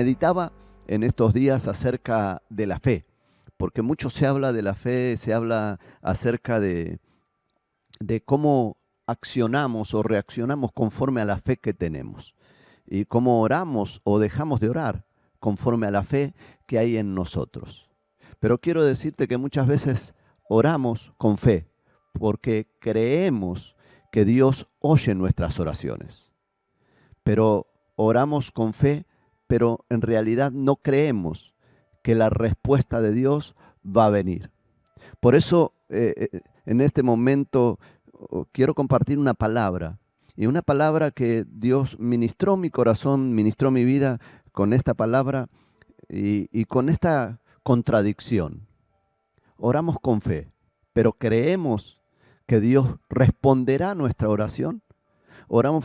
meditaba en estos días acerca de la fe, porque mucho se habla de la fe, se habla acerca de cómo accionamos o reaccionamos conforme a la fe que tenemos y cómo oramos o dejamos de orar conforme a la fe que hay en nosotros. Pero quiero decirte que muchas veces oramos con fe porque creemos que Dios oye nuestras oraciones. Pero oramos con fe, pero en realidad no creemos que la respuesta de Dios va a venir. Por eso, en este momento quiero compartir una palabra, y una palabra que Dios ministró mi corazón, ministró mi vida con esta palabra y con esta contradicción. Oramos con fe, pero creemos que Dios responderá a nuestra oración. Oramos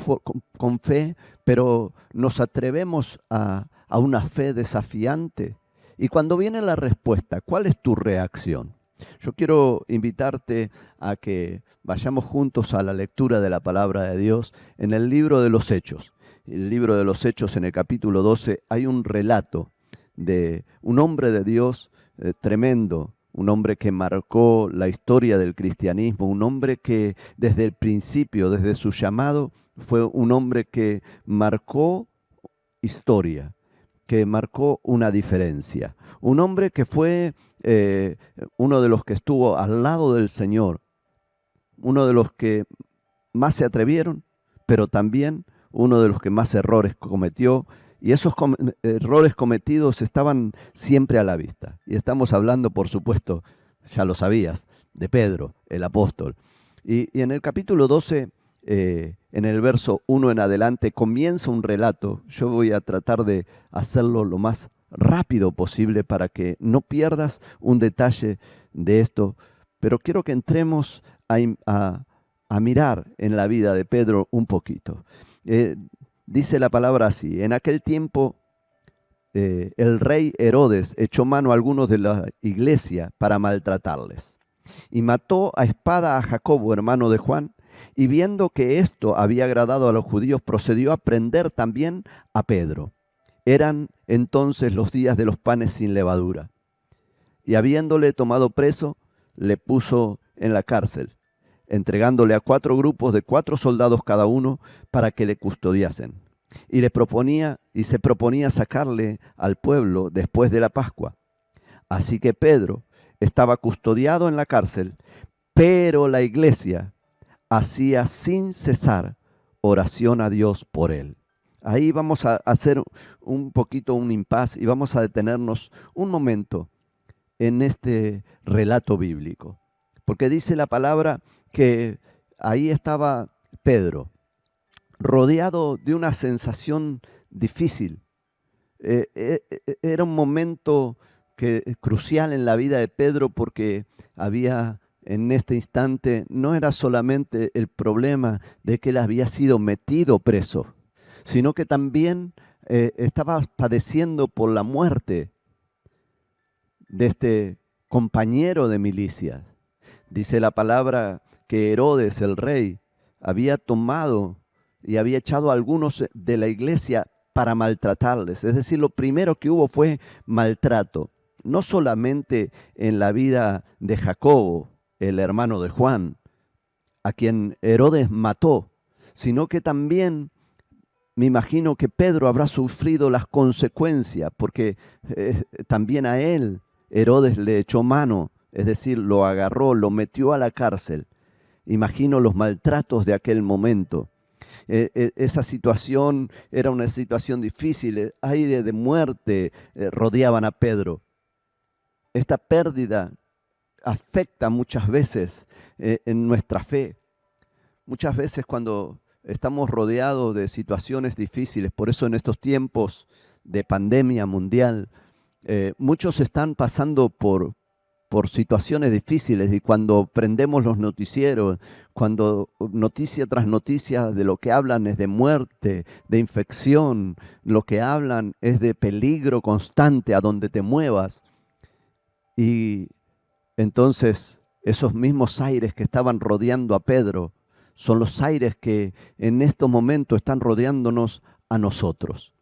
con fe, pero nos atrevemos a una fe desafiante. Y cuando viene la respuesta, ¿cuál es tu reacción? Yo quiero invitarte a que vayamos juntos a la lectura de la palabra de Dios en el libro de los Hechos. El libro de los Hechos, en el capítulo 12, hay un relato de un hombre de Dios tremendo, un hombre que marcó la historia del cristianismo, un hombre que desde el principio, desde su llamado, fue un hombre que marcó historia, que marcó una diferencia. Un hombre que fue uno de los que estuvo al lado del Señor, uno de los que más se atrevieron, pero también uno de los que más errores cometió. Y esos errores cometidos estaban siempre a la vista. Y estamos hablando, por supuesto, ya lo sabías, de Pedro, el apóstol. Y en el capítulo 12, en el verso 1 en adelante, comienza un relato. Yo voy a tratar de hacerlo lo más rápido posible para que no pierdas un detalle de esto. Pero quiero que entremos a mirar en la vida de Pedro un poquito. Dice la palabra así: en aquel tiempo el rey Herodes echó mano a algunos de la iglesia para maltratarles y mató a espada a Jacobo, hermano de Juan, y viendo que esto había agradado a los judíos, procedió a prender también a Pedro. Eran entonces los días de los panes sin levadura, y habiéndole tomado preso, le puso en la cárcel, entregándole a 4 grupos de 4 soldados cada uno para que le custodiasen. Y se proponía sacarle al pueblo después de la Pascua. Así que Pedro estaba custodiado en la cárcel, pero la iglesia hacía sin cesar oración a Dios por él. Ahí vamos a hacer un poquito un impasse y vamos a detenernos un momento en este relato bíblico. Porque dice la palabra que ahí estaba Pedro, rodeado de una sensación difícil. Era un momento crucial en la vida de Pedro, porque había en este instante, no era solamente el problema de que él había sido metido preso, sino que también estaba padeciendo por la muerte de este compañero de milicias. Dice la palabra que Herodes, el rey, había tomado y había echado a algunos de la iglesia para maltratarles. Es decir, lo primero que hubo fue maltrato, no solamente en la vida de Jacobo, el hermano de Juan, a quien Herodes mató, sino que también me imagino que Pedro habrá sufrido las consecuencias, porque también a él Herodes le echó mano, es decir, lo agarró, lo metió a la cárcel. Imagino los maltratos de aquel momento. Esa situación era una situación difícil, aire de muerte rodeaban a Pedro. Esta pérdida afecta muchas veces en nuestra fe. Muchas veces cuando estamos rodeados de situaciones difíciles, por eso en estos tiempos de pandemia mundial, muchos están pasando por situaciones difíciles, y cuando prendemos los noticieros, cuando noticia tras noticia de lo que hablan es de muerte, de infección, lo que hablan es de peligro constante a donde te muevas. Y entonces esos mismos aires que estaban rodeando a Pedro son los aires que en estos momentos están rodeándonos a nosotros.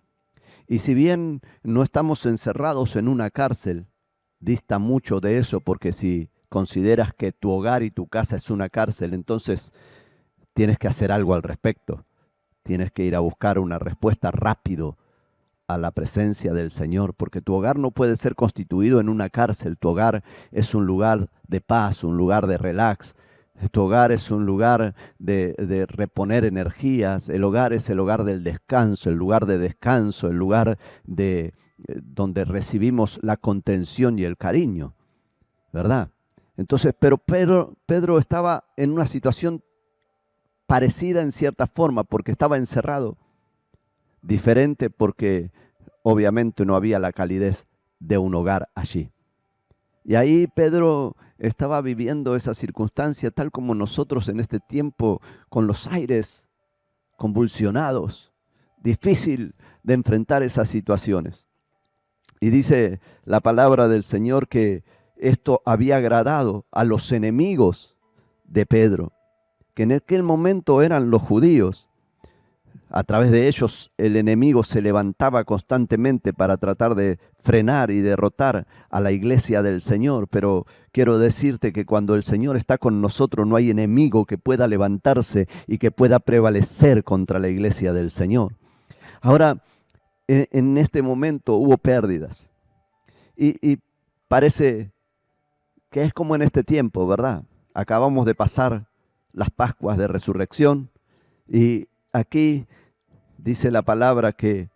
Y si bien no estamos encerrados en una cárcel, dista mucho de eso, porque si consideras que tu hogar y tu casa es una cárcel, entonces tienes que hacer algo al respecto. Tienes que ir a buscar una respuesta rápido a la presencia del Señor, porque tu hogar no puede ser constituido en una cárcel. Tu hogar es un lugar de paz, un lugar de relax. Tu hogar es un lugar de reponer energías. El hogar es el hogar del descanso, el lugar de descanso, el lugar de donde recibimos la contención y el cariño, ¿verdad? Entonces, pero Pedro estaba en una situación parecida en cierta forma, porque estaba encerrado, diferente porque obviamente no había la calidez de un hogar allí. Y ahí Pedro estaba viviendo esa circunstancia tal como nosotros en este tiempo, con los aires convulsionados, difícil de enfrentar esas situaciones. Y dice la palabra del Señor que esto había agradado a los enemigos de Pedro, que en aquel momento eran los judíos. A través de ellos el enemigo se levantaba constantemente para tratar de frenar y derrotar a la iglesia del Señor. Pero quiero decirte que cuando el Señor está con nosotros no hay enemigo que pueda levantarse y que pueda prevalecer contra la iglesia del Señor. Ahora, en este momento hubo pérdidas y parece que es como en este tiempo, ¿verdad? Acabamos de pasar las Pascuas de Resurrección y aquí dice la palabra que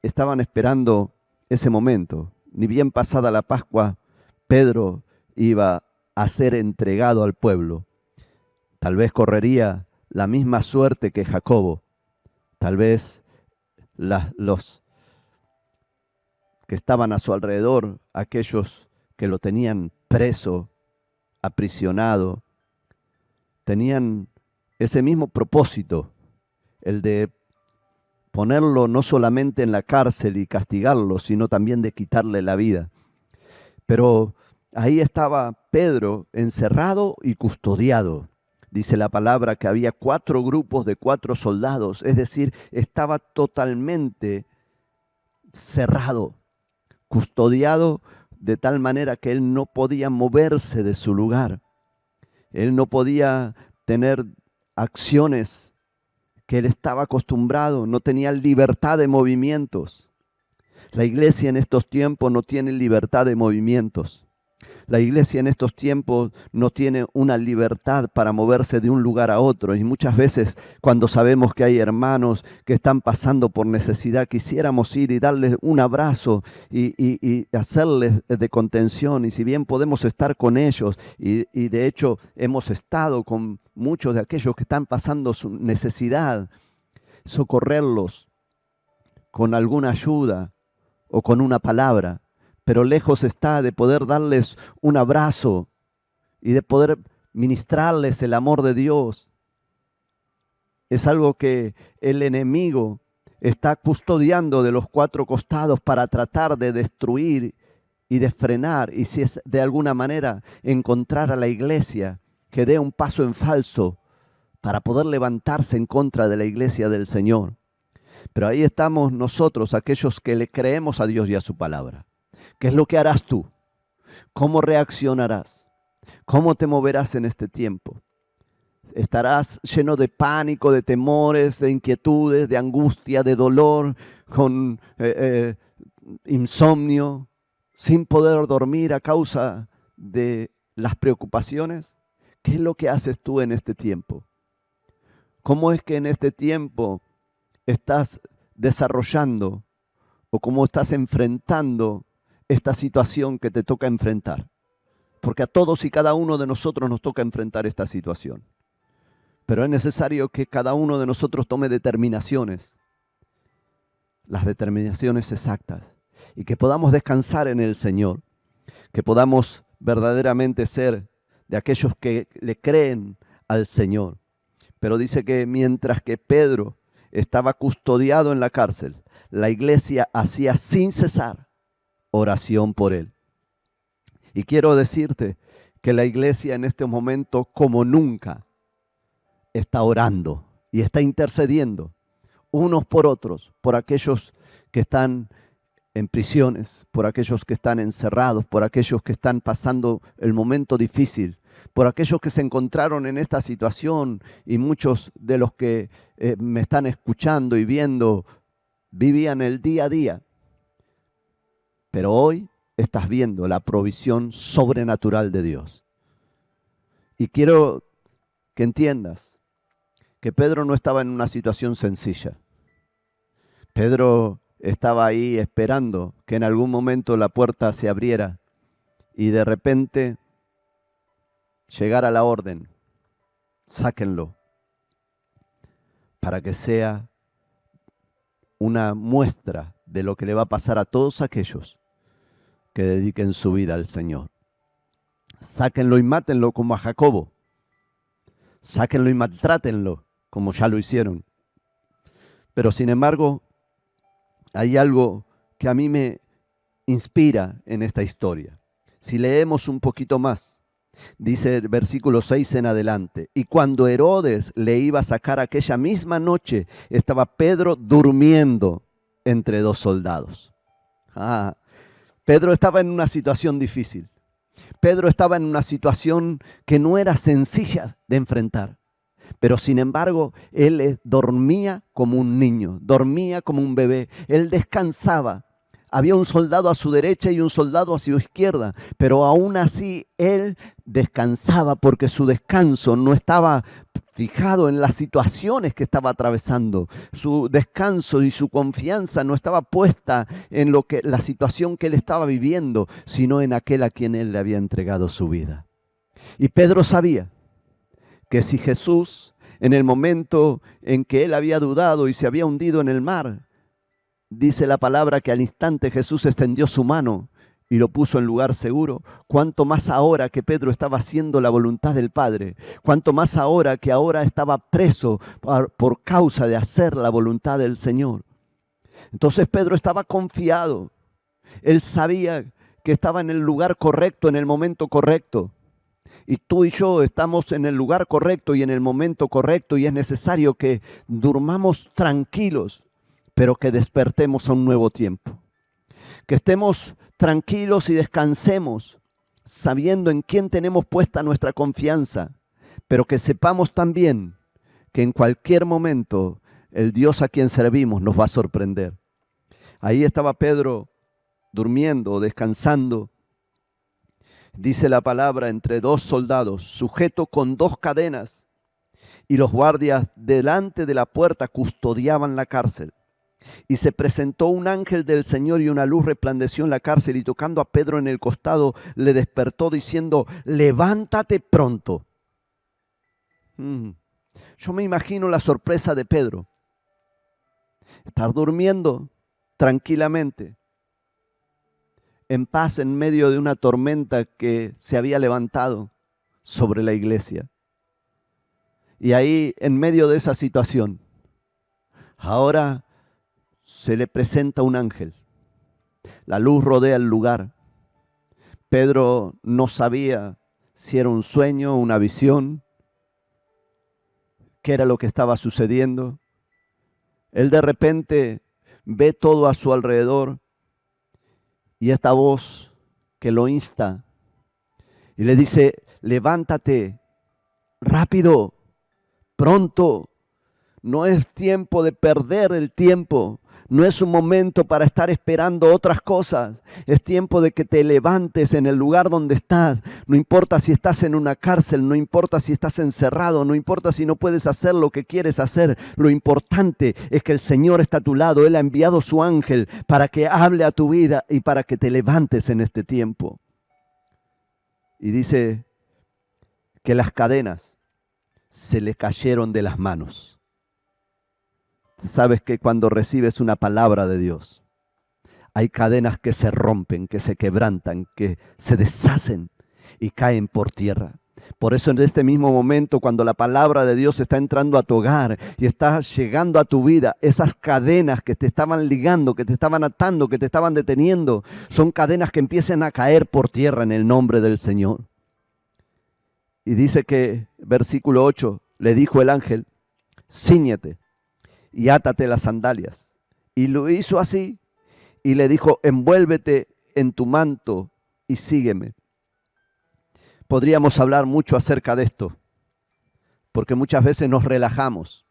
estaban esperando ese momento. Ni bien pasada la Pascua, Pedro iba a ser entregado al pueblo. Tal vez correría la misma suerte que Jacobo. Tal vez los que estaban a su alrededor, aquellos que lo tenían preso, aprisionado, tenían ese mismo propósito, el de ponerlo no solamente en la cárcel y castigarlo, sino también de quitarle la vida. Pero ahí estaba Pedro encerrado y custodiado. Dice la palabra que había 4 grupos de 4 soldados, es decir, estaba totalmente cerrado, custodiado de tal manera que él no podía moverse de su lugar. Él no podía tener acciones que él estaba acostumbrado, no tenía libertad de movimientos. La iglesia en estos tiempos no tiene libertad de movimientos. La iglesia en estos tiempos no tiene una libertad para moverse de un lugar a otro. Y muchas veces cuando sabemos que hay hermanos que están pasando por necesidad, quisiéramos ir y darles un abrazo y hacerles de contención. Y si bien podemos estar con ellos, y de hecho hemos estado con muchos de aquellos que están pasando su necesidad, socorrerlos con alguna ayuda o con una palabra, pero lejos está de poder darles un abrazo y de poder ministrarles el amor de Dios. Es algo que el enemigo está custodiando de los 4 costados para tratar de destruir y de frenar, y si es de alguna manera encontrar a la iglesia que dé un paso en falso para poder levantarse en contra de la iglesia del Señor. Pero ahí estamos nosotros, aquellos que le creemos a Dios y a su palabra. ¿Qué es lo que harás tú? ¿Cómo reaccionarás? ¿Cómo te moverás en este tiempo? ¿Estarás lleno de pánico, de temores, de inquietudes, de angustia, de dolor, con insomnio, sin poder dormir a causa de las preocupaciones? ¿Qué es lo que haces tú en este tiempo? ¿Cómo es que en este tiempo estás desarrollando o cómo estás enfrentando esta situación que te toca enfrentar? Porque a todos y cada uno de nosotros nos toca enfrentar esta situación. Pero es necesario que cada uno de nosotros tome determinaciones, las determinaciones exactas, y que podamos descansar en el Señor, que podamos verdaderamente ser de aquellos que le creen al Señor. Pero dice que mientras que Pedro estaba custodiado en la cárcel, la iglesia hacía sin cesar oración por él. Y quiero decirte que la iglesia en este momento, como nunca, está orando y está intercediendo. unos por otros, por aquellos que están en prisiones, por aquellos que están encerrados, por aquellos que están pasando el momento difícil, por aquellos que se encontraron en esta situación, y muchos de los que me están escuchando y viendo vivían el día a día. Pero hoy estás viendo la provisión sobrenatural de Dios. Y quiero que entiendas que Pedro no estaba en una situación sencilla. Pedro estaba ahí esperando que en algún momento la puerta se abriera y de repente llegara la orden: sáquenlo, para que sea una muestra de lo que le va a pasar a todos aquellos que dediquen su vida al Señor. Sáquenlo y mátenlo como a Jacobo. Sáquenlo y maltrátenlo como ya lo hicieron. Pero sin embargo, hay algo que a mí me inspira en esta historia. Si leemos un poquito más, dice el versículo 6 en adelante: y cuando Herodes le iba a sacar aquella misma noche, estaba Pedro durmiendo entre dos soldados. Pedro estaba en una situación difícil. Pedro estaba en una situación que no era sencilla de enfrentar. Pero sin embargo, él dormía como un niño, dormía como un bebé. Él descansaba. Había un soldado a su derecha y un soldado a su izquierda, pero aún así él descansaba, porque su descanso no estaba fijado en las situaciones que estaba atravesando. Su descanso y su confianza no estaba puesta en la situación que él estaba viviendo, sino en aquel a quien él le había entregado su vida. Y Pedro sabía que si Jesús, en el momento en que él había dudado y se había hundido en el mar, dice la palabra que al instante Jesús extendió su mano y lo puso en lugar seguro, cuánto más ahora que Pedro estaba haciendo la voluntad del Padre, cuánto más ahora que ahora estaba preso por causa de hacer la voluntad del Señor. Entonces Pedro estaba confiado. Él sabía que estaba en el lugar correcto, en el momento correcto. Y tú y yo estamos en el lugar correcto y en el momento correcto, y es necesario que durmamos tranquilos, pero que despertemos a un nuevo tiempo. Que estemos tranquilos y descansemos, sabiendo en quién tenemos puesta nuestra confianza, pero que sepamos también que en cualquier momento el Dios a quien servimos nos va a sorprender. Ahí estaba Pedro durmiendo, descansando. Dice la palabra, entre dos soldados, sujeto con dos cadenas, y los guardias delante de la puerta custodiaban la cárcel. Y se presentó un ángel del Señor, y una luz resplandeció en la cárcel, y tocando a Pedro en el costado, le despertó diciendo: levántate pronto. Yo me imagino la sorpresa de Pedro. Estar durmiendo tranquilamente, en paz, en medio de una tormenta que se había levantado sobre la iglesia. Y ahí, en medio de esa situación, ahora se le presenta un ángel. La luz rodea el lugar. Pedro no sabía si era un sueño, una visión, qué era lo que estaba sucediendo. Él de repente ve todo a su alrededor, y esta voz que lo insta y le dice: levántate, rápido, pronto. No es tiempo de perder el tiempo. No es un momento para estar esperando otras cosas. Es tiempo de que te levantes en el lugar donde estás. No importa si estás en una cárcel, no importa si estás encerrado, no importa si no puedes hacer lo que quieres hacer. Lo importante es que el Señor está a tu lado. Él ha enviado su ángel para que hable a tu vida y para que te levantes en este tiempo. Y dice que las cadenas se le cayeron de las manos. Sabes que cuando recibes una palabra de Dios, hay cadenas que se rompen, que se quebrantan, que se deshacen y caen por tierra. Por eso en este mismo momento, cuando la palabra de Dios está entrando a tu hogar y está llegando a tu vida, esas cadenas que te estaban ligando, que te estaban atando, que te estaban deteniendo, son cadenas que empiezan a caer por tierra en el nombre del Señor. Y dice que, versículo 8, le dijo el ángel: cíñete y átate las sandalias. Y lo hizo así y le dijo, envuélvete en tu manto y sígueme. Podríamos hablar mucho acerca de esto, porque muchas veces nos relajamos.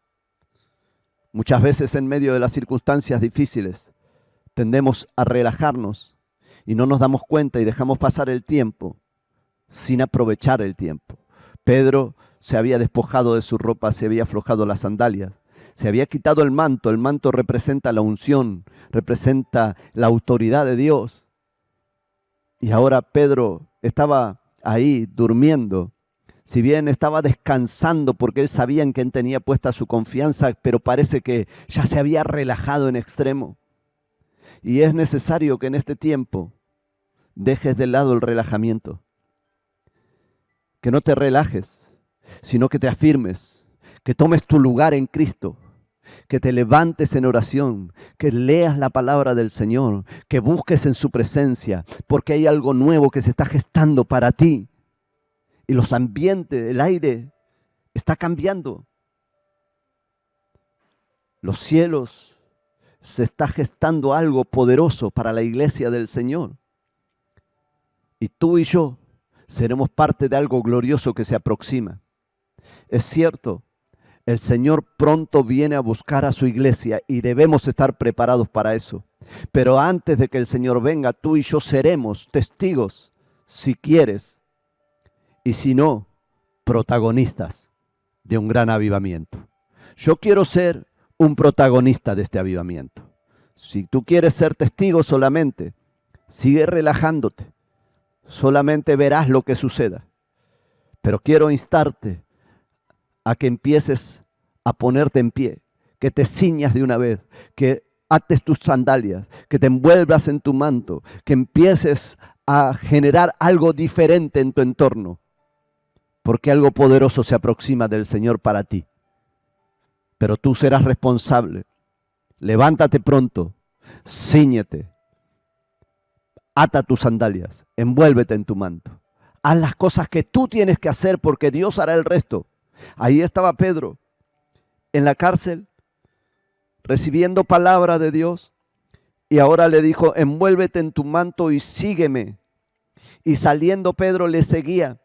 Muchas veces en medio de las circunstancias difíciles tendemos a relajarnos y no nos damos cuenta y dejamos pasar el tiempo sin aprovechar el tiempo. Pedro se había despojado de su ropa, se había aflojado las sandalias, se había quitado el manto representa la unción, representa la autoridad de Dios. Y ahora Pedro estaba ahí durmiendo, si bien estaba descansando porque él sabía en quién tenía puesta su confianza, pero parece que ya se había relajado en extremo. Y es necesario que en este tiempo dejes de lado el relajamiento, que no te relajes, sino que te afirmes, que tomes tu lugar en Cristo, que te levantes en oración, que leas la palabra del Señor, que busques en su presencia, porque hay algo nuevo que se está gestando para ti. Y los ambientes, el aire está cambiando. Los cielos, se está gestando algo poderoso para la iglesia del Señor. Y tú y yo seremos parte de algo glorioso que se aproxima. Es cierto, el Señor pronto viene a buscar a su iglesia y debemos estar preparados para eso. Pero antes de que el Señor venga, tú y yo seremos testigos, si quieres, y si no, protagonistas de un gran avivamiento. Yo quiero ser un protagonista de este avivamiento. Si tú quieres ser testigo solamente, sigue relajándote. Solamente verás lo que suceda. Pero quiero instarte a que empieces a ponerte en pie, que te ciñas de una vez, que ates tus sandalias, que te envuelvas en tu manto, que empieces a generar algo diferente en tu entorno, porque algo poderoso se aproxima del Señor para ti. Pero tú serás responsable. Levántate pronto, cíñete, ata tus sandalias, envuélvete en tu manto. Haz las cosas que tú tienes que hacer porque Dios hará el resto. Ahí estaba Pedro, en la cárcel, recibiendo palabra de Dios, y ahora le dijo, envuélvete en tu manto y sígueme. Y saliendo Pedro le seguía,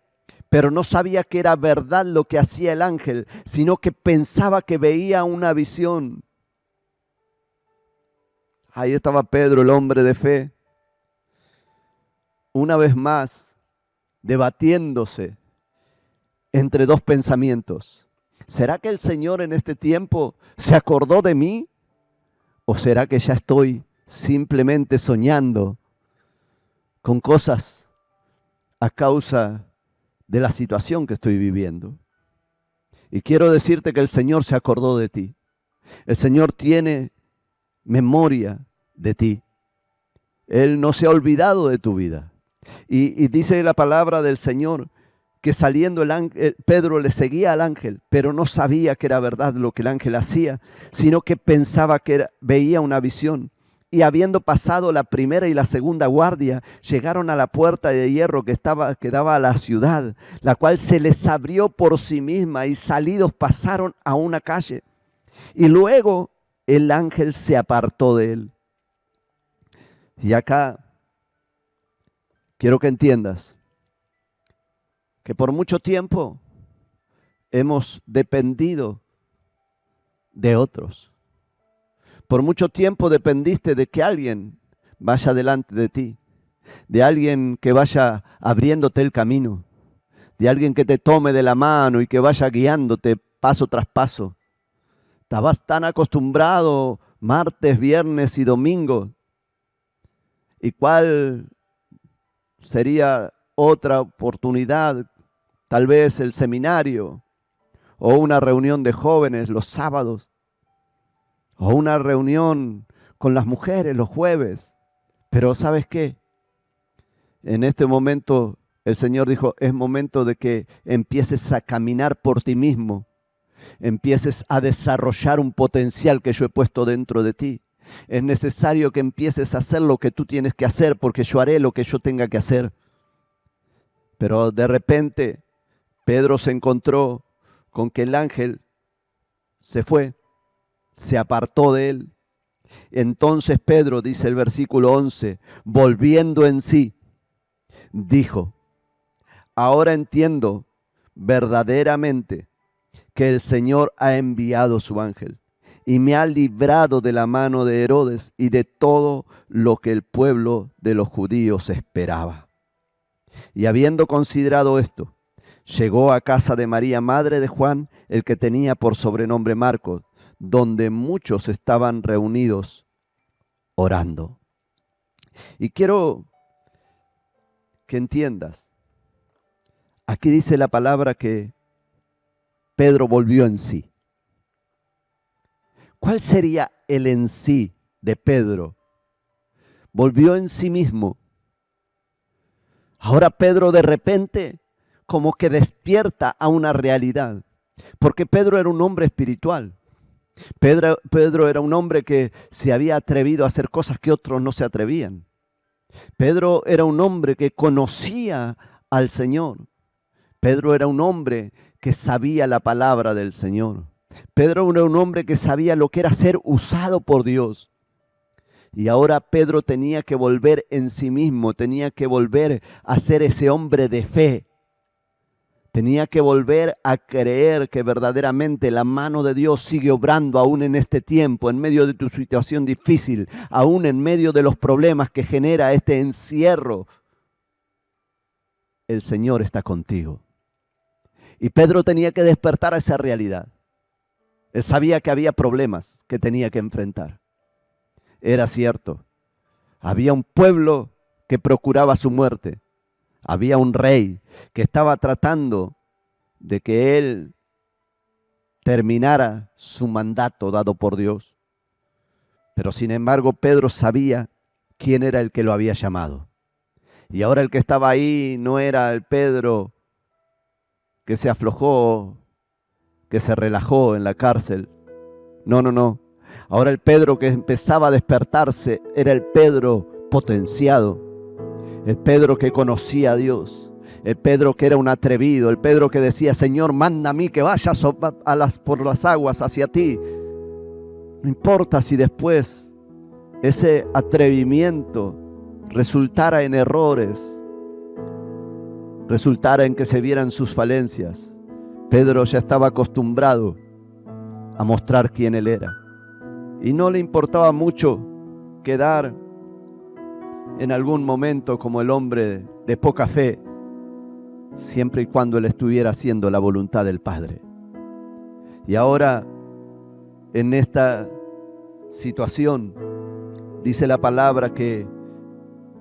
pero no sabía que era verdad lo que hacía el ángel, sino que pensaba que veía una visión. Ahí estaba Pedro, el hombre de fe, una vez más, debatiéndose entre dos pensamientos. ¿Será que el Señor en este tiempo se acordó de mí? ¿O será que ya estoy simplemente soñando con cosas a causa de la situación que estoy viviendo? Y quiero decirte que el Señor se acordó de ti. El Señor tiene memoria de ti. Él no se ha olvidado de tu vida. Y dice la palabra del Señor que saliendo Pedro le seguía al ángel, pero no sabía que era verdad lo que el ángel hacía, sino que pensaba que veía una visión. Y habiendo pasado la primera y la segunda guardia, llegaron a la puerta de hierro que daba a la ciudad, la cual se les abrió por sí misma, y salidos pasaron a una calle. Y luego el ángel se apartó de él. Y acá quiero que entiendas que por mucho tiempo hemos dependido de otros. Por mucho tiempo dependiste de que alguien vaya delante de ti, de alguien que vaya abriéndote el camino, de alguien que te tome de la mano y que vaya guiándote paso tras paso. Estabas tan acostumbrado martes, viernes y domingo. ¿Y cuál sería otra oportunidad? Tal vez el seminario o una reunión de jóvenes los sábados o una reunión con las mujeres los jueves. Pero ¿sabes qué? En este momento el Señor dijo, es momento de que empieces a caminar por ti mismo, empieces a desarrollar un potencial que yo he puesto dentro de ti. Es necesario que empieces a hacer lo que tú tienes que hacer, porque yo haré lo que yo tenga que hacer. Pero de repente Pedro se encontró con que el ángel se fue, se apartó de él. Entonces Pedro, dice el versículo 11, volviendo en sí, dijo: ahora entiendo verdaderamente que el Señor ha enviado su ángel y me ha librado de la mano de Herodes y de todo lo que el pueblo de los judíos esperaba. Y habiendo considerado esto, llegó a casa de María, madre de Juan, el que tenía por sobrenombre Marcos, donde muchos estaban reunidos orando. Y quiero que entiendas, aquí dice la palabra que Pedro volvió en sí. ¿Cuál sería el en sí de Pedro? Volvió en sí mismo. Ahora Pedro de repente como que despierta a una realidad, porque Pedro era un hombre espiritual. Pedro era un hombre que se había atrevido a hacer cosas que otros no se atrevían. Pedro era un hombre que conocía al Señor. Pedro era un hombre que sabía la palabra del Señor. Pedro era un hombre que sabía lo que era ser usado por Dios. Y ahora Pedro tenía que volver en sí mismo, tenía que volver a ser ese hombre de fe. Tenía que volver a creer que verdaderamente la mano de Dios sigue obrando aún en este tiempo, en medio de tu situación difícil, aún en medio de los problemas que genera este encierro. El Señor está contigo. Y Pedro tenía que despertar a esa realidad. Él sabía que había problemas que tenía que enfrentar. Era cierto. Había un pueblo que procuraba su muerte. Había un rey que estaba tratando de que él terminara su mandato dado por Dios. Pero sin embargo, Pedro sabía quién era el que lo había llamado. Y ahora el que estaba ahí no era el Pedro que se aflojó, que se relajó en la cárcel. No, no, no. Ahora el Pedro que empezaba a despertarse era el Pedro potenciado. El Pedro que conocía a Dios, el Pedro que era un atrevido, el Pedro que decía: Señor, manda a mí que vaya por las aguas hacia ti. No importa si después ese atrevimiento resultara en errores, resultara en que se vieran sus falencias. Pedro ya estaba acostumbrado a mostrar quién él era. Y no le importaba mucho quedar en algún momento como el hombre de poca fe, siempre y cuando él estuviera haciendo la voluntad del Padre. Y ahora, en esta situación, dice la palabra que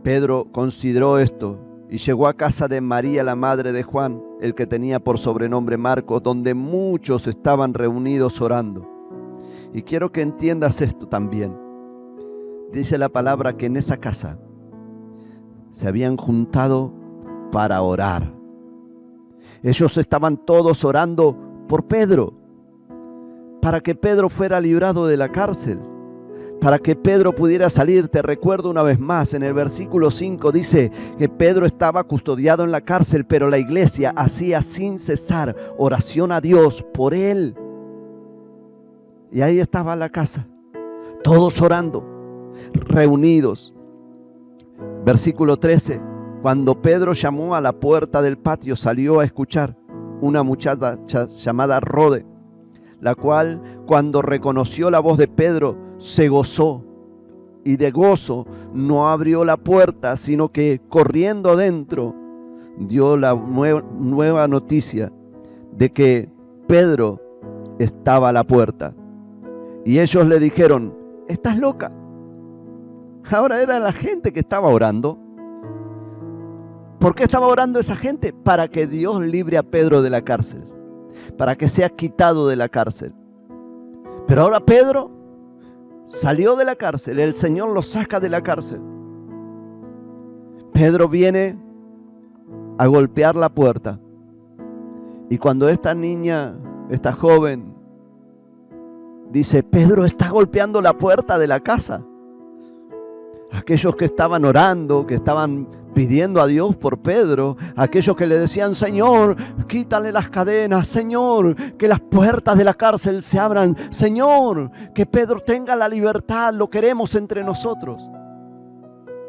Pedro consideró esto y llegó a casa de María, la madre de Juan, el que tenía por sobrenombre Marcos, donde muchos estaban reunidos orando. Y quiero que entiendas esto también. Dice la palabra que en esa casa se habían juntado para orar. Ellos estaban todos orando por Pedro, para que Pedro fuera librado de la cárcel, para que Pedro pudiera salir. Te recuerdo una vez más, en el versículo 5 dice que Pedro estaba custodiado en la cárcel, pero la iglesia hacía sin cesar oración a Dios por él. Y ahí estaba la casa, todos orando, reunidos. Versículo 13, cuando Pedro llamó a la puerta del patio, salió a escuchar una muchacha llamada Rode, la cual, cuando reconoció la voz de Pedro, se gozó, y de gozo no abrió la puerta, sino que corriendo adentro dio la nueva noticia de que Pedro estaba a la puerta. Y ellos le dijeron: ¿estás loca? Ahora era la gente que estaba orando. ¿Por qué estaba orando esa gente? Para que Dios libre a Pedro de la cárcel, para que sea quitado de la cárcel. Pero ahora Pedro salió de la cárcel, el Señor lo saca de la cárcel. Pedro viene a golpear la puerta. Y cuando esta niña, esta joven, dice: Pedro está golpeando la puerta de la casa, aquellos que estaban orando, que estaban pidiendo a Dios por Pedro, aquellos que le decían: Señor, quítale las cadenas, Señor, que las puertas de la cárcel se abran, Señor, que Pedro tenga la libertad, lo queremos entre nosotros.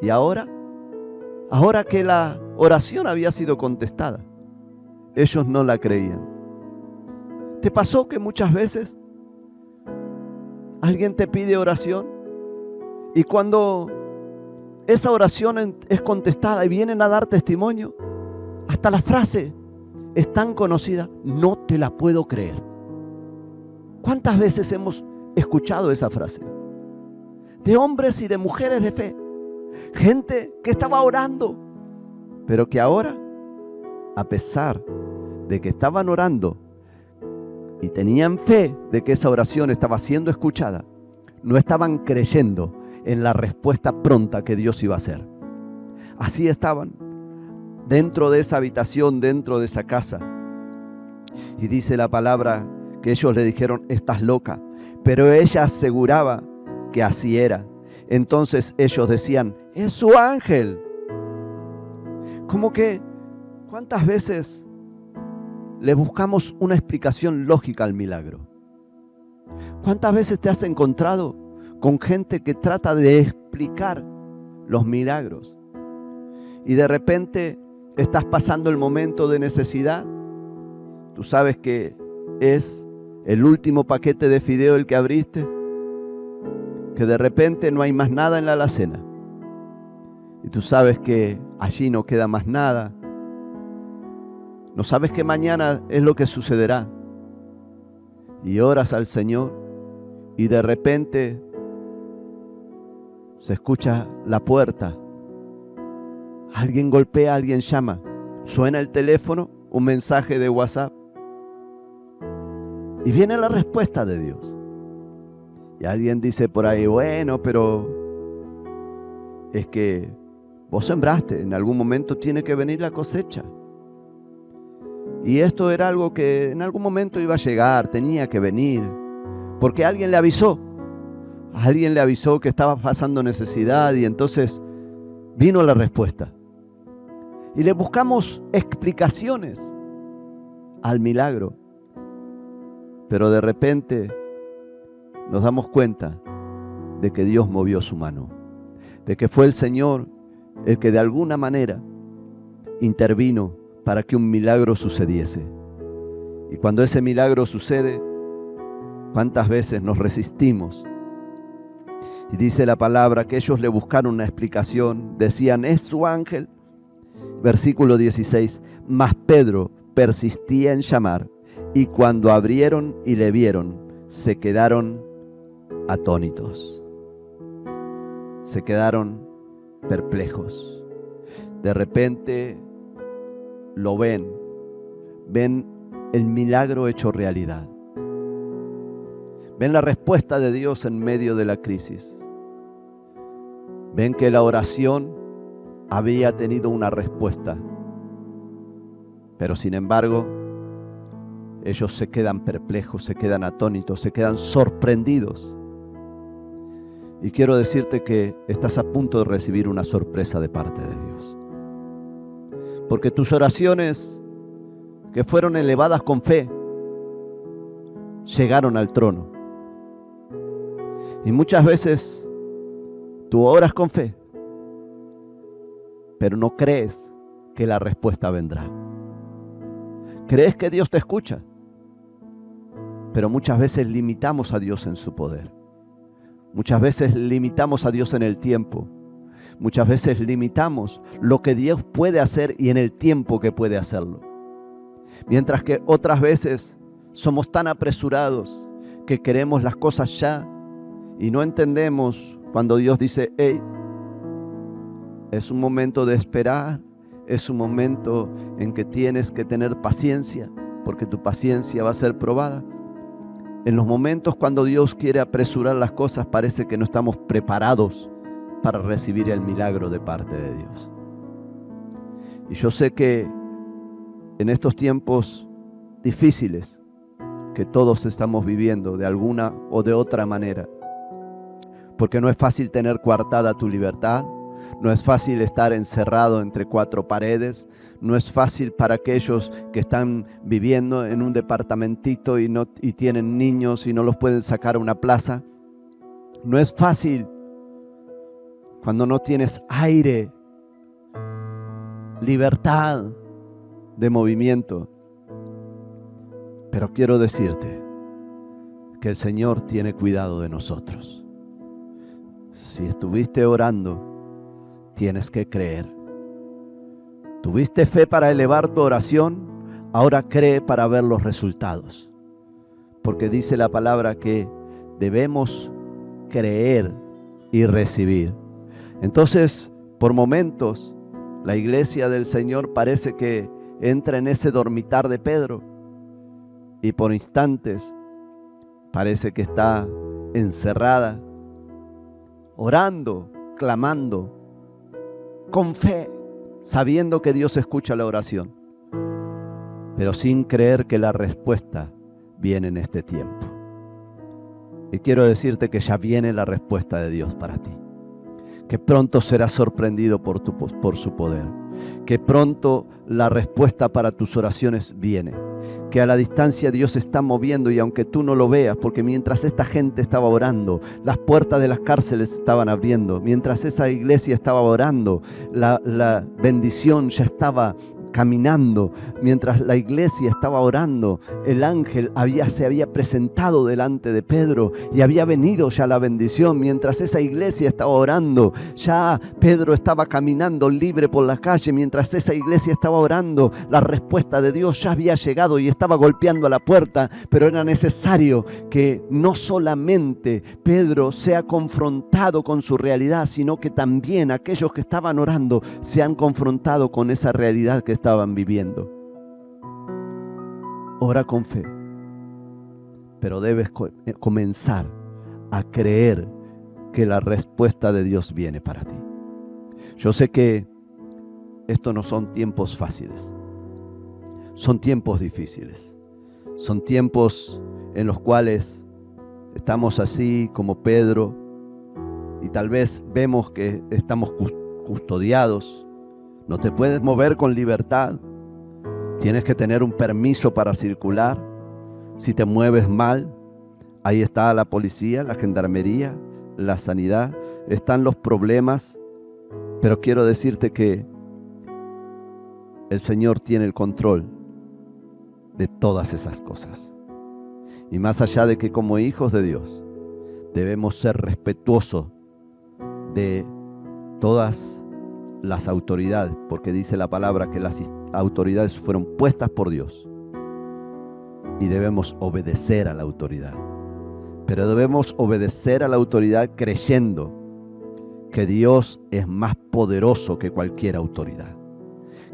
Y ahora que la oración había sido contestada, ellos no la creían. ¿Te pasó que muchas veces alguien te pide oración y cuando esa oración es contestada y vienen a dar testimonio, hasta la frase es tan conocida: no te la puedo creer? ¿Cuántas veces hemos escuchado esa frase? De hombres y de mujeres de fe, gente que estaba orando, pero que ahora, a pesar de que estaban orando y tenían fe de que esa oración estaba siendo escuchada, no estaban creyendo en la respuesta pronta que Dios iba a hacer. Así estaban dentro de esa habitación, dentro de esa casa. Y dice la palabra que ellos le dijeron: estás loca. Pero ella aseguraba que así era. Entonces ellos decían: es su ángel. Como que, ¿cuántas veces le buscamos una explicación lógica al milagro? ¿Cuántas veces te has encontrado con gente que trata de explicar los milagros y de repente estás pasando el momento de necesidad? Tú sabes que es el último paquete de fideo el que abriste, que de repente no hay más nada en la alacena y tú sabes que allí no queda más nada. No sabes que mañana es lo que sucederá y oras al Señor y de repente se escucha la puerta, alguien golpea, alguien llama, suena el teléfono, un mensaje de WhatsApp y viene la respuesta de Dios. Y alguien dice por ahí: bueno, pero es que vos sembraste, en algún momento tiene que venir la cosecha. Y esto era algo que en algún momento iba a llegar, tenía que venir, porque alguien le avisó. Alguien le avisó que estaba pasando necesidad y entonces vino la respuesta. Y le buscamos explicaciones al milagro. Pero de repente nos damos cuenta de que Dios movió su mano, de que fue el Señor el que de alguna manera intervino para que un milagro sucediese. Y cuando ese milagro sucede, ¿cuántas veces nos resistimos? Y dice la palabra que ellos le buscaron una explicación, decían: es su ángel. Versículo 16, mas Pedro persistía en llamar, y cuando abrieron y le vieron, se quedaron atónitos. Se quedaron perplejos. De repente lo ven el milagro hecho realidad. Ven la respuesta de Dios en medio de la crisis. Ven que la oración había tenido una respuesta. Pero sin embargo, ellos se quedan perplejos, se quedan atónitos, se quedan sorprendidos. Y quiero decirte que estás a punto de recibir una sorpresa de parte de Dios. Porque tus oraciones, que fueron elevadas con fe, llegaron al trono. Y muchas veces tú oras con fe, pero no crees que la respuesta vendrá. Crees que Dios te escucha, pero muchas veces limitamos a Dios en su poder. Muchas veces limitamos a Dios en el tiempo. Muchas veces limitamos lo que Dios puede hacer y en el tiempo que puede hacerlo. Mientras que otras veces somos tan apresurados que queremos las cosas ya y no entendemos cuando Dios dice: hey, es un momento de esperar, es un momento en que tienes que tener paciencia, porque tu paciencia va a ser probada. En los momentos cuando Dios quiere apresurar las cosas, parece que no estamos preparados para recibir el milagro de parte de Dios. Y yo sé que en estos tiempos difíciles que todos estamos viviendo de alguna o de otra manera, porque no es fácil tener coartada tu libertad, no es fácil estar encerrado entre cuatro paredes, no es fácil para aquellos que están viviendo en un departamentito y tienen niños y no los pueden sacar a una plaza. No es fácil cuando no tienes aire, libertad de movimiento. Pero quiero decirte que el Señor tiene cuidado de nosotros. Si estuviste orando, tienes que creer. Tuviste fe para elevar tu oración, ahora cree para ver los resultados. Porque dice la palabra que debemos creer y recibir. Entonces, por momentos, la iglesia del Señor parece que entra en ese dormitar de Pedro y por instantes parece que está encerrada, orando, clamando, con fe, sabiendo que Dios escucha la oración, pero sin creer que la respuesta viene en este tiempo. Y quiero decirte que ya viene la respuesta de Dios para ti, que pronto serás sorprendido por su poder, que pronto la respuesta para tus oraciones viene, que a la distancia Dios se está moviendo y aunque tú no lo veas, porque mientras esta gente estaba orando, las puertas de las cárceles estaban abriendo, mientras esa iglesia estaba orando, la bendición ya estaba caminando, mientras la iglesia estaba orando, el ángel se había presentado delante de Pedro y había venido ya la bendición. Mientras esa iglesia estaba orando, ya Pedro estaba caminando libre por la calle. Mientras esa iglesia estaba orando, la respuesta de Dios ya había llegado y estaba golpeando a la puerta, pero era necesario que no solamente Pedro sea confrontado con su realidad, sino que también aquellos que estaban orando sean confrontados con esa realidad que estaban viviendo. Ora con fe, pero debes comenzar a creer que la respuesta de Dios viene para ti. Yo sé que estos no son tiempos fáciles, son tiempos difíciles, son tiempos en los cuales estamos así como Pedro y tal vez vemos que estamos custodiados. No te puedes mover con libertad. Tienes que tener un permiso para circular. Si te mueves mal, ahí está la policía, la gendarmería, la sanidad. Están los problemas. Pero quiero decirte que el Señor tiene el control de todas esas cosas. Y más allá de que como hijos de Dios debemos ser respetuosos de todas las autoridades, porque dice la palabra que las autoridades fueron puestas por Dios y debemos obedecer a la autoridad, pero debemos obedecer a la autoridad creyendo que Dios es más poderoso que cualquier autoridad,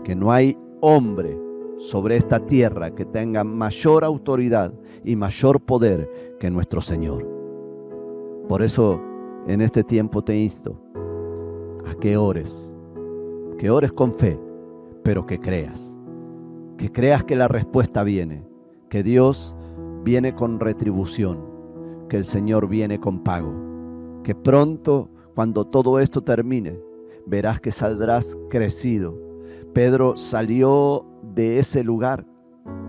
que no hay hombre sobre esta tierra que tenga mayor autoridad y mayor poder que nuestro Señor. Por eso en este tiempo te insto a que ores con fe, pero que creas que la respuesta viene, que Dios viene con retribución, que el Señor viene con pago, que pronto, cuando todo esto termine, verás que saldrás crecido. Pedro salió de ese lugar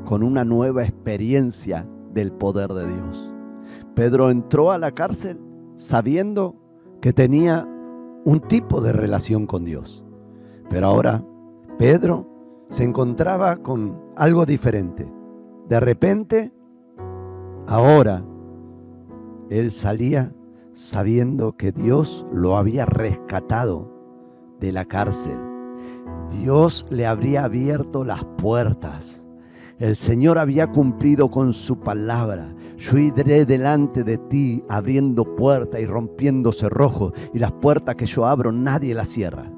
con una nueva experiencia del poder de Dios. Pedro entró a la cárcel sabiendo que tenía un tipo de relación con Dios. Pero ahora Pedro se encontraba con algo diferente. De repente, ahora él salía sabiendo que Dios lo había rescatado de la cárcel. Dios le habría abierto las puertas. El Señor había cumplido con su palabra. Yo iré delante de ti abriendo puertas y rompiendo cerrojos, y las puertas que yo abro nadie las cierra.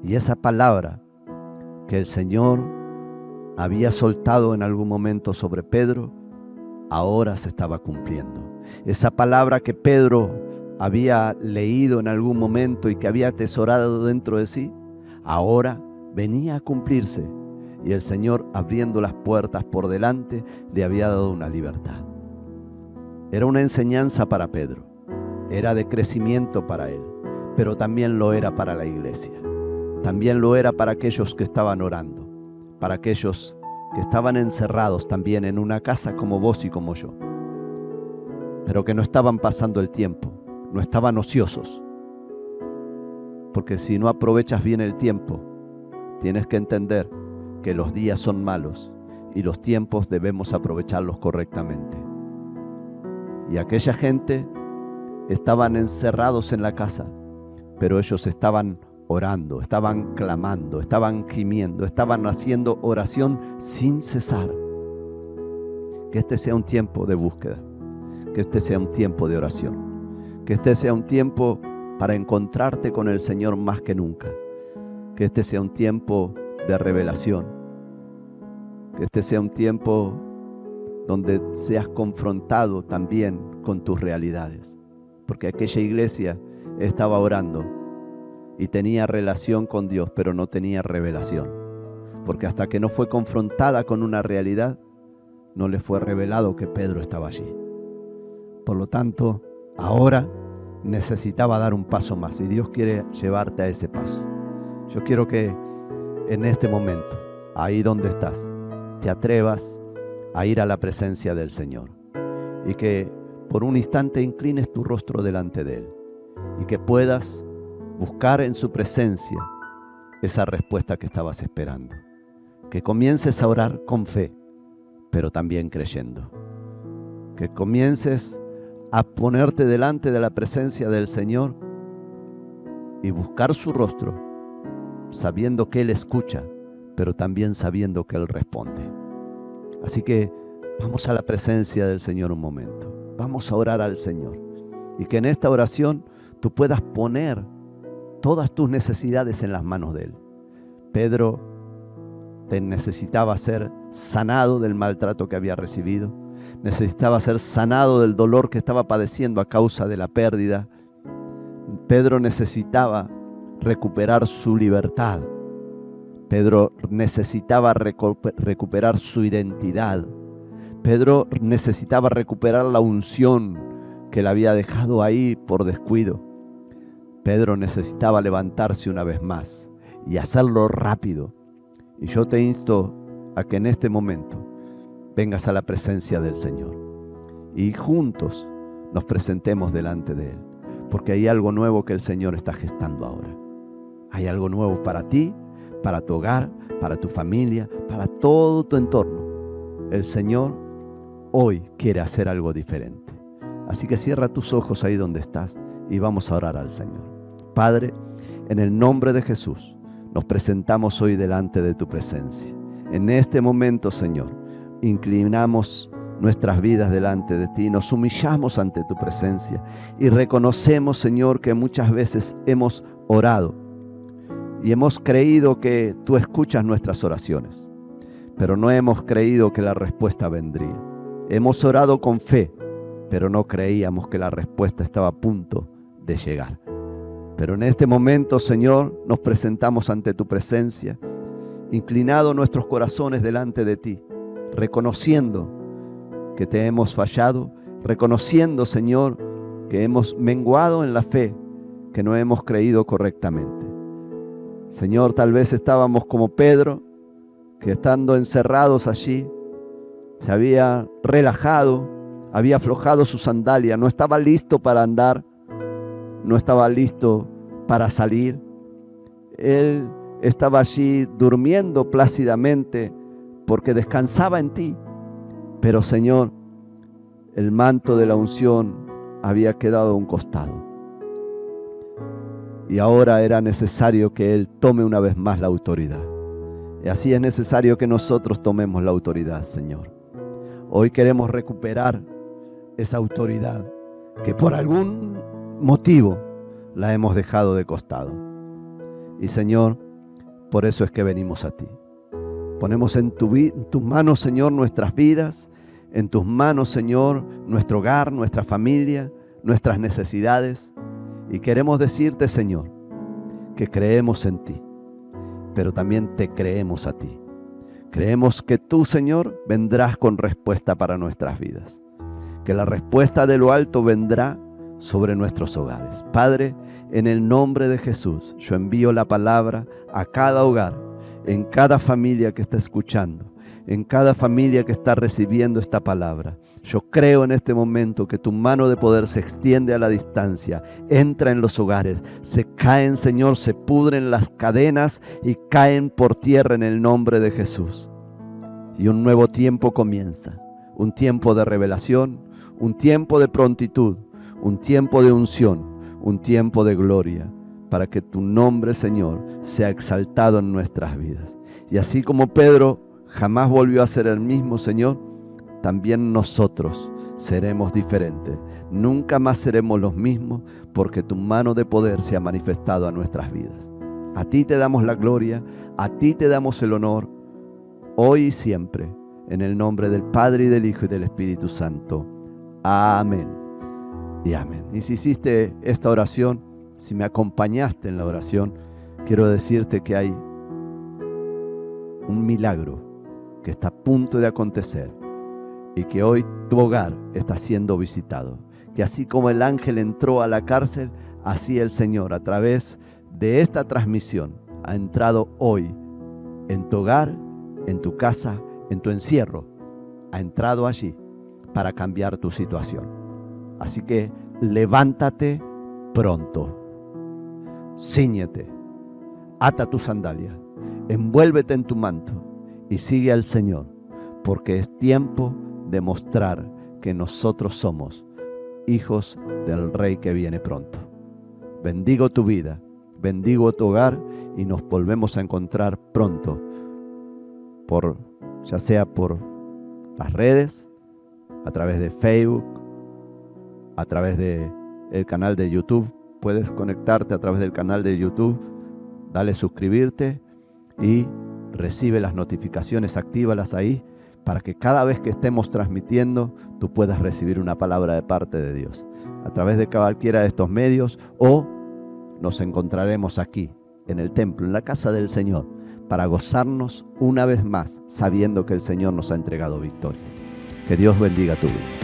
Y esa palabra que el Señor había soltado en algún momento sobre Pedro, ahora se estaba cumpliendo. Esa palabra que Pedro había leído en algún momento y que había atesorado dentro de sí, ahora venía a cumplirse. Y el Señor, abriendo las puertas por delante, le había dado una libertad. Era una enseñanza para Pedro. era de crecimiento para él, pero también lo era para la iglesia. También lo era para aquellos que estaban orando, para aquellos que estaban encerrados también en una casa como vos y como yo, pero que no estaban pasando el tiempo, no estaban ociosos. Porque si no aprovechas bien el tiempo, tienes que entender que los días son malos y los tiempos debemos aprovecharlos correctamente. Y aquella gente estaban encerrados en la casa, pero ellos estaban orando, estaban clamando, estaban gimiendo, estaban haciendo oración sin cesar. Que este sea un tiempo de búsqueda, que este sea un tiempo de oración, que este sea un tiempo para encontrarte con el Señor más que nunca, que este sea un tiempo de revelación, que este sea un tiempo donde seas confrontado también con tus realidades, porque aquella iglesia estaba orando y tenía relación con Dios, pero no tenía revelación, porque hasta que no fue confrontada con una realidad, no le fue revelado que Pedro estaba allí. Por lo tanto, ahora necesitaba dar un paso más y Dios quiere llevarte a ese paso. Yo quiero que en este momento, ahí donde estás, te atrevas a ir a la presencia del Señor y que por un instante inclines tu rostro delante de Él y que puedas buscar en su presencia esa respuesta que estabas esperando. Que comiences a orar con fe, pero también creyendo. Que comiences a ponerte delante de la presencia del Señor y buscar su rostro, sabiendo que Él escucha, pero también sabiendo que Él responde. Así que vamos a la presencia del Señor un momento. Vamos a orar al Señor. Y que en esta oración tú puedas poner todas tus necesidades en las manos de Él. Pedro necesitaba ser sanado del maltrato que había recibido. Necesitaba ser sanado del dolor que estaba padeciendo a causa de la pérdida. Pedro necesitaba recuperar su libertad. Pedro necesitaba recuperar su identidad. Pedro necesitaba recuperar la unción que le había dejado ahí por descuido. Pedro necesitaba levantarse una vez más y hacerlo rápido. Y yo te insto a que en este momento vengas a la presencia del Señor y juntos nos presentemos delante de Él, porque hay algo nuevo que el Señor está gestando ahora. Hay algo nuevo para ti, para tu hogar, para tu familia, para todo tu entorno. El Señor hoy quiere hacer algo diferente. Así que cierra tus ojos ahí donde estás y vamos a orar al Señor. Padre, en el nombre de Jesús, nos presentamos hoy delante de tu presencia. En este momento, Señor, inclinamos nuestras vidas delante de ti, nos humillamos ante tu presencia y reconocemos, Señor, que muchas veces hemos orado y hemos creído que tú escuchas nuestras oraciones, pero no hemos creído que la respuesta vendría. Hemos orado con fe, pero no creíamos que la respuesta estaba a punto de llegar. Pero en este momento, Señor, nos presentamos ante tu presencia, inclinados nuestros corazones delante de ti, reconociendo que te hemos fallado, reconociendo, Señor, que hemos menguado en la fe, que no hemos creído correctamente. Señor, tal vez estábamos como Pedro, que estando encerrados allí, se había relajado, había aflojado su sandalia, no estaba listo para andar, no estaba listo para salir. Él estaba allí durmiendo plácidamente porque descansaba en ti. Pero, Señor, el manto de la unción había quedado a un costado. Y ahora era necesario que Él tome una vez más la autoridad. Y así es necesario que nosotros tomemos la autoridad, Señor. Hoy queremos recuperar esa autoridad que por algún motivo la hemos dejado de costado. Y, Señor, por eso es que venimos a ti. Ponemos en tus manos, Señor, nuestras vidas, en tus manos, Señor, nuestro hogar, nuestra familia, nuestras necesidades. Y queremos decirte, Señor, que creemos en ti, pero también te creemos a ti. Creemos que tú, Señor, vendrás con respuesta para nuestras vidas. Que la respuesta de lo alto vendrá sobre nuestros hogares. Padre, en el nombre de Jesús, yo envío la palabra a cada hogar, en cada familia que está escuchando, en cada familia que está recibiendo esta palabra. Yo creo en este momento que tu mano de poder se extiende a la distancia, entra en los hogares, se caen, Señor, se pudren las cadenas y caen por tierra en el nombre de Jesús. Y un nuevo tiempo comienza, un tiempo de revelación, un tiempo de prontitud, un tiempo de unción, un tiempo de gloria, para que tu nombre, Señor, sea exaltado en nuestras vidas. Y así como Pedro jamás volvió a ser el mismo, Señor, también nosotros seremos diferentes. Nunca más seremos los mismos, porque tu mano de poder se ha manifestado a nuestras vidas. A ti te damos la gloria, a ti te damos el honor, hoy y siempre, en el nombre del Padre y del Hijo y del Espíritu Santo. Amén y amén. Y si hiciste esta oración, si me acompañaste en la oración, quiero decirte que hay un milagro que está a punto de acontecer y que hoy tu hogar está siendo visitado. Que así como el ángel entró a la cárcel, así el Señor, a través de esta transmisión, ha entrado hoy en tu hogar, en tu casa, en tu encierro. Ha entrado allí para cambiar tu situación. Así que levántate pronto. Cíñete, ata tu sandalia, envuélvete en tu manto y sigue al Señor, porque es tiempo de mostrar que nosotros somos hijos del Rey que viene pronto. Bendigo tu vida, bendigo tu hogar y nos volvemos a encontrar pronto, ya sea por las redes, a través de Facebook, a través del canal de YouTube. Puedes conectarte a través del canal de YouTube, dale suscribirte y recibe las notificaciones, actívalas ahí para que cada vez que estemos transmitiendo tú puedas recibir una palabra de parte de Dios a través de cualquiera de estos medios, o nos encontraremos aquí en el templo, en la casa del Señor, para gozarnos una vez más sabiendo que el Señor nos ha entregado victoria. Que Dios bendiga tu vida.